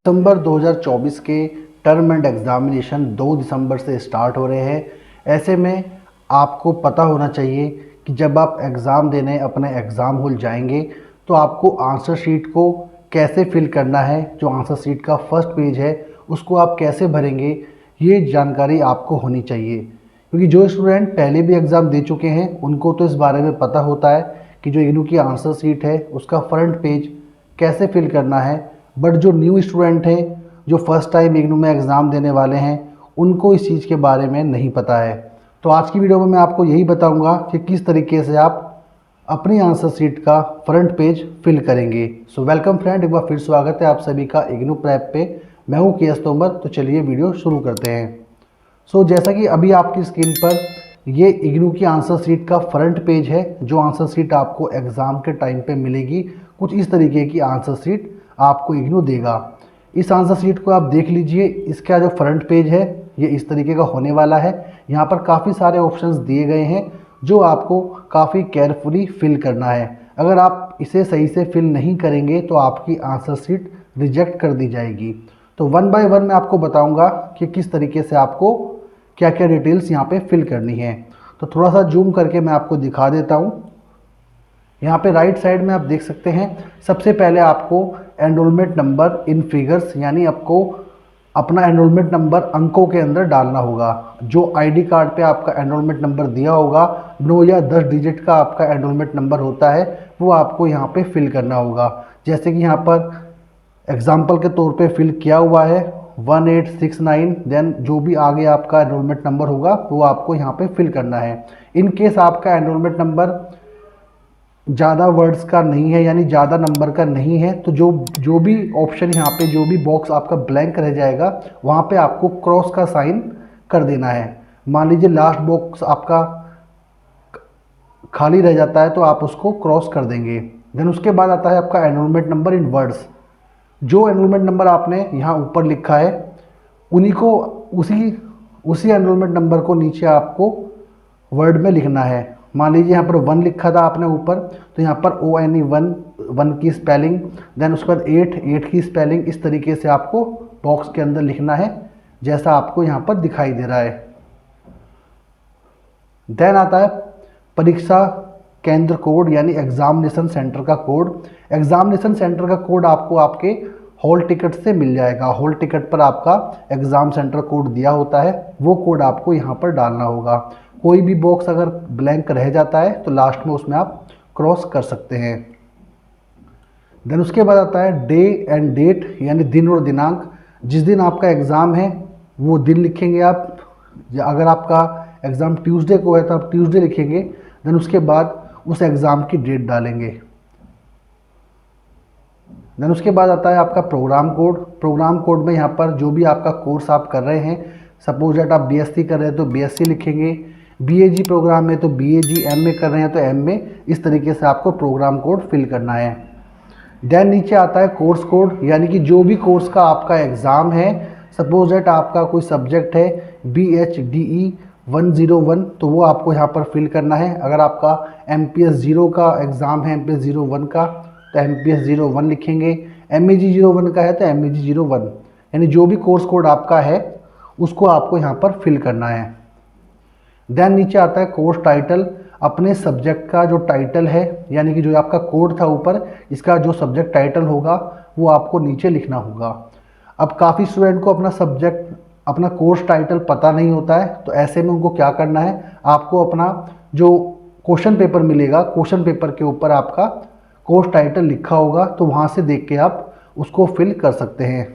दिसंबर 2024 के term and examination 2 दिसंबर से start हो रहे हैं। ऐसे में आपको पता होना चाहिए कि जब आप एग्ज़ाम देने अपने एग्ज़ाम हॉल जाएंगे तो आपको आंसर शीट को कैसे फिल करना है, जो आंसर शीट का फर्स्ट पेज है उसको आप कैसे भरेंगे, ये जानकारी आपको होनी चाहिए। क्योंकि जो स्टूडेंट पहले भी एग्ज़ाम दे चुके हैं उनको तो इस बारे में पता होता है कि जो इग्नू की आंसर शीट है उसका फ्रंट पेज कैसे फिल करना है। बट जो न्यू स्टूडेंट हैं, जो फर्स्ट टाइम इग्नू में एग्ज़ाम देने वाले हैं, उनको इस चीज़ के बारे में नहीं पता है। तो आज की वीडियो में मैं आपको यही बताऊंगा कि किस तरीके से आप अपनी आंसर शीट का फ्रंट पेज फिल करेंगे। सो वेलकम फ्रेंड, एक बार फिर स्वागत है आप सभी का इग्नू प्रेप पे। मैं हूँ के एस तोमर। तो चलिए वीडियो शुरू करते हैं। जैसा कि अभी आपकी स्क्रीन पर ये इग्नू की आंसर शीट का फ्रंट पेज है। जो आंसर शीट आपको एग्ज़ाम के टाइम पे मिलेगी, कुछ इस तरीके की आंसर शीट आपको इग्नू देगा। इस आंसर शीट को आप देख लीजिए। इसका जो फ्रंट पेज है ये इस तरीके का होने वाला है। यहाँ पर काफ़ी सारे ऑप्शंस दिए गए हैं जो आपको काफ़ी केयरफुली फिल करना है। अगर आप इसे सही से फिल नहीं करेंगे तो आपकी आंसर शीट रिजेक्ट कर दी जाएगी। तो वन बाय वन मैं आपको बताऊंगा कि किस तरीके से आपको क्या क्या डिटेल्स यहाँ पे फिल करनी है। तो थोड़ा सा जूम करके मैं आपको दिखा देता हूँ। यहाँ पे राइट साइड में आप देख सकते हैं, सबसे पहले आपको एनरोलमेंट नंबर इन फिगर्स, यानी आपको अपना एनरोलमेंट नंबर अंकों के अंदर डालना होगा। जो आईडी कार्ड पे आपका एनरोलमेंट नंबर दिया होगा, 9 या 10 डिजिट का आपका एनरोलमेंट नंबर होता है, वो आपको यहाँ पे फिल करना होगा। जैसे कि यहाँ पर एग्जाम्पल के तौर पे फिल किया हुआ है 1869। देन जो भी आगे आपका एनरोलमेंट नंबर होगा वो आपको यहाँ पे फिल करना है। इन केस आपका एनरोलमेंट नंबर ज़्यादा वर्ड्स का नहीं है, यानी ज़्यादा नंबर का नहीं है, तो जो भी ऑप्शन यहाँ पे, जो भी बॉक्स आपका ब्लैंक रह जाएगा वहाँ पे आपको क्रॉस का साइन कर देना है। मान लीजिए लास्ट बॉक्स आपका खाली रह जाता है तो आप उसको क्रॉस कर देंगे। देन उसके बाद आता है आपका एनरोलमेंट नंबर इन वर्ड्स। जो एनरोलमेंट नंबर आपने यहाँ ऊपर लिखा है उन्हीं को उसी एनरोलमेंट नंबर को नीचे आपको वर्ड में लिखना है। मान लीजिए यहाँ पर 1 लिखा था आपने ऊपर, तो यहाँ पर ONE 1 की स्पेलिंग, देन उसके बाद 8 की स्पेलिंग, इस तरीके से आपको बॉक्स के अंदर लिखना है जैसा आपको यहाँ पर दिखाई दे रहा है। देन आता है परीक्षा केंद्र कोड, यानी एग्जामिनेशन सेंटर का कोड। एग्जामिनेशन सेंटर का कोड आपको आपके हॉल टिकट से मिल जाएगा। हॉल टिकट पर आपका एग्ज़ाम सेंटर कोड दिया होता है, वो कोड आपको यहाँ पर डालना होगा। कोई भी बॉक्स अगर ब्लैंक रह जाता है तो लास्ट में उसमें आप क्रॉस कर सकते हैं। देन उसके बाद आता है डे एंड डेट, यानी दिन और दिनांक। जिस दिन आपका एग्ज़ाम है वो दिन लिखेंगे आप। अगर आपका एग्ज़ाम ट्यूसडे को है तो आप ट्यूसडे लिखेंगे। देन उसके बाद उस एग्ज़ाम की डेट डालेंगे। देन उसके बाद आता है आपका प्रोग्राम कोड। प्रोग्राम कोड में यहाँ पर जो भी आपका कोर्स आप कर रहे हैं, सपोज दैट आप BSc कर रहे हैं तो BSc लिखेंगे, BAG प्रोग्राम में तो BAG, MA कर रहे हैं तो MA, इस तरीके से आपको प्रोग्राम कोड फिल करना है। देन नीचे आता है कोर्स कोड, यानी कि जो भी कोर्स का आपका एग्ज़ाम है, सपोज दैट आपका कोई सब्जेक्ट है BHDE 101, तो वो आपको यहाँ पर फिल करना है। अगर आपका MPS 0 का एग्ज़ाम है, MPS 01 का, तो MPS 01 लिखेंगे। MEG 01 का है तो MEG 01, यानी जो भी कोर्स कोड आपका है उसको आपको यहाँ पर फिल करना है। देन नीचे आता है कोर्स टाइटल। अपने सब्जेक्ट का जो टाइटल है, यानी कि जो आपका कोड था ऊपर, इसका जो सब्जेक्ट टाइटल होगा वो आपको नीचे लिखना होगा। अब काफ़ी स्टूडेंट को अपना सब्जेक्ट, अपना कोर्स टाइटल पता नहीं होता है, तो ऐसे में उनको क्या करना है, आपको अपना जो क्वेश्चन पेपर मिलेगा, क्वेश्चन पेपर के ऊपर आपका कोर्स टाइटल लिखा होगा, तो वहाँ से देख के आप उसको फिल कर सकते हैं।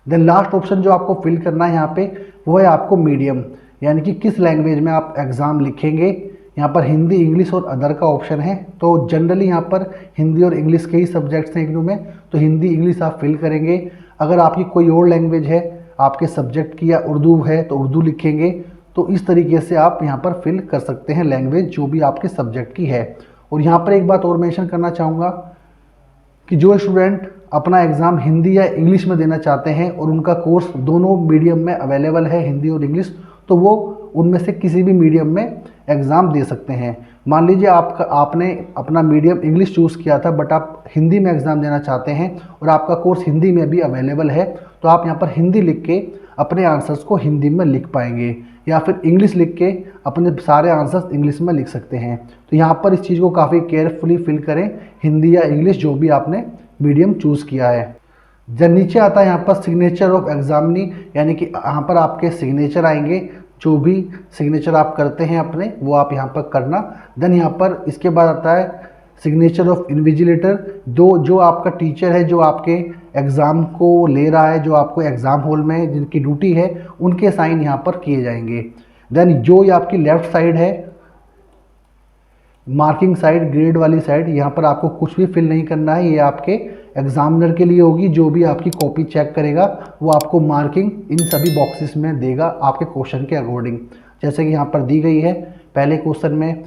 देन लास्ट ऑप्शन जो आपको फिल करना है यहाँ पे, वो है आपको मीडियम, यानी कि किस लैंग्वेज में आप एग्ज़ाम लिखेंगे। यहाँ पर हिंदी, इंग्लिश और अदर का ऑप्शन है। तो जनरली यहाँ पर हिंदी और इंग्लिश के ही सब्जेक्ट्स हैं इग्नू में, तो हिंदी इंग्लिश आप फिल करेंगे। अगर आपकी कोई और लैंग्वेज है आपके सब्जेक्ट की, या उर्दू है तो उर्दू लिखेंगे। तो इस तरीके से आप यहाँ पर फिल कर सकते हैं लैंग्वेज जो भी आपके सब्जेक्ट की है। और यहाँ पर एक बात और मेंशन करना चाहूँगा कि जो स्टूडेंट अपना एग्ज़ाम हिंदी या इंग्लिश में देना चाहते हैं और उनका कोर्स दोनों मीडियम में अवेलेबल है, हिंदी और इंग्लिश, तो वो उनमें से किसी भी मीडियम में एग्ज़ाम दे सकते हैं। मान लीजिए आपने अपना मीडियम इंग्लिश चूज़ किया था, बट आप हिंदी में एग्ज़ाम देना चाहते हैं और आपका कोर्स हिंदी में भी अवेलेबल है, तो आप यहाँ पर हिंदी लिख के अपने आंसर्स को हिंदी में लिख पाएंगे, या फिर इंग्लिश लिख के अपने सारे आंसर्स इंग्लिश में लिख सकते हैं। तो यहाँ पर इस चीज़ को काफ़ी केयरफुली फिल करें, हिंदी या इंग्लिश जो भी आपने मीडियम चूज़ किया है। जब नीचे आता है यहाँ पर सिग्नेचर ऑफ एग्जामिनी, यानी कि यहाँ पर आपके सिग्नेचर आएंगे, जो भी सिग्नेचर आप करते हैं अपने वो आप यहाँ पर करना। देन यहाँ पर इसके बाद आता है सिग्नेचर ऑफ इन्विजिलेटर, जो आपका टीचर है, जो आपके एग्ज़ाम को ले रहा है, जो आपको एग्ज़ाम हॉल में जिनकी ड्यूटी है, उनके साइन यहाँ पर किए जाएंगे। देन जो ये आपकी लेफ़्ट साइड है, मार्किंग साइड, ग्रेड वाली साइड, यहाँ पर आपको कुछ भी फिल नहीं करना है, ये आपके एग्जामिनर के लिए होगी। जो भी आपकी कॉपी चेक करेगा वो आपको मार्किंग इन सभी बॉक्सेस में देगा आपके क्वेश्चन के अकॉर्डिंग, जैसे कि यहाँ पर दी गई है। पहले क्वेश्चन में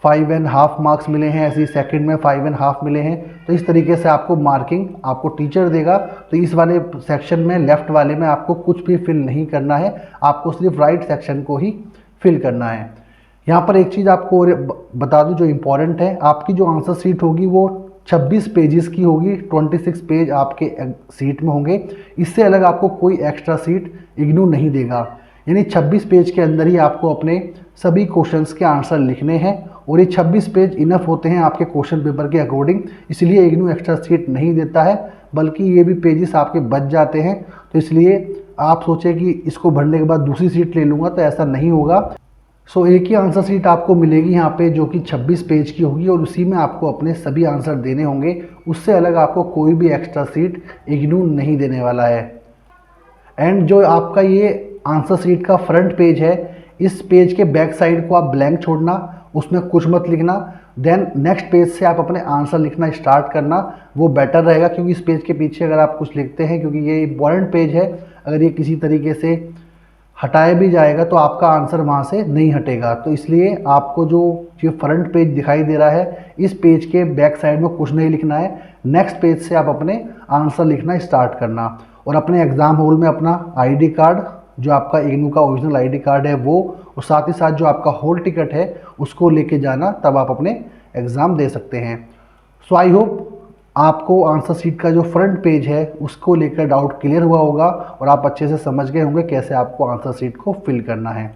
5.5 मार्क्स मिले हैं, ऐसे ही सेकंड में 5.5 मिले हैं। तो इस तरीके से आपको मार्किंग आपको टीचर देगा। तो इस वाले सेक्शन में, लेफ़्ट वाले में आपको कुछ भी फिल नहीं करना है, आपको सिर्फ राइट सेक्शन को ही फिल करना है। यहाँ पर एक चीज़ आपको और बता दूँ जो इम्पॉर्टेंट है, आपकी जो आंसर शीट होगी वो 26 पेजेस की होगी, 26 पेज आपके सीट में होंगे। इससे अलग आपको कोई एक्स्ट्रा सीट इग्नू नहीं देगा, यानी 26 पेज के अंदर ही आपको अपने सभी क्वेश्चंस के आंसर लिखने हैं, और ये 26 पेज इनफ होते हैं आपके क्वेश्चन पेपर के अकॉर्डिंग। इसलिए इग्नू एक्स्ट्रा सीट नहीं देता है, बल्कि ये भी पेजेस आपके बच जाते हैं। तो इसलिए आप सोचें कि इसको भरने के बाद दूसरी सीट ले लूँगा, तो ऐसा नहीं होगा। सो एक ही आंसर सीट आपको मिलेगी यहाँ पे, जो कि 26 पेज की होगी, और उसी में आपको अपने सभी आंसर देने होंगे। उससे अलग आपको कोई भी एक्स्ट्रा सीट इग्नू नहीं देने वाला है। एंड जो आपका ये आंसर सीट का फ्रंट पेज है, इस पेज के बैक साइड को आप ब्लैंक छोड़ना, उसमें कुछ मत लिखना। देन नेक्स्ट पेज से आप अपने आंसर लिखना स्टार्ट करना, वो बेटर रहेगा, क्योंकि इस पेज के पीछे अगर आप कुछ लिखते हैं, क्योंकि ये इंपॉर्टेंट पेज है, अगर ये किसी तरीके से हटाया भी जाएगा तो आपका आंसर वहाँ से नहीं हटेगा। तो इसलिए आपको जो ये फ्रंट पेज दिखाई दे रहा है, इस पेज के बैक साइड में कुछ नहीं लिखना है। नेक्स्ट पेज से आप अपने आंसर लिखना स्टार्ट करना, और अपने एग्ज़ाम हॉल में अपना आईडी कार्ड, जो आपका इग्नू का ओरिजिनल आईडी कार्ड है वो, और साथ ही साथ जो आपका हॉल टिकट है उसको लेके जाना, तब आप अपने एग्ज़ाम दे सकते हैं। सो आई होप आपको आंसर शीट का जो फ्रंट पेज है उसको लेकर डाउट क्लियर हुआ होगा, और आप अच्छे से समझ गए होंगे कैसे आपको आंसर शीट को फिल करना है।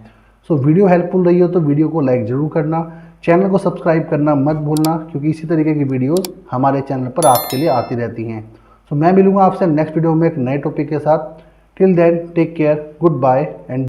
सो वीडियो हेल्पफुल रही हो तो वीडियो को लाइक ज़रूर करना, चैनल को सब्सक्राइब करना मत भूलना, क्योंकि इसी तरीके की वीडियोज़ हमारे चैनल पर आपके लिए आती रहती हैं। सो मैं मिलूँगा आपसे नेक्स्ट वीडियो में एक नए टॉपिक के साथ। Till then take care, goodbye and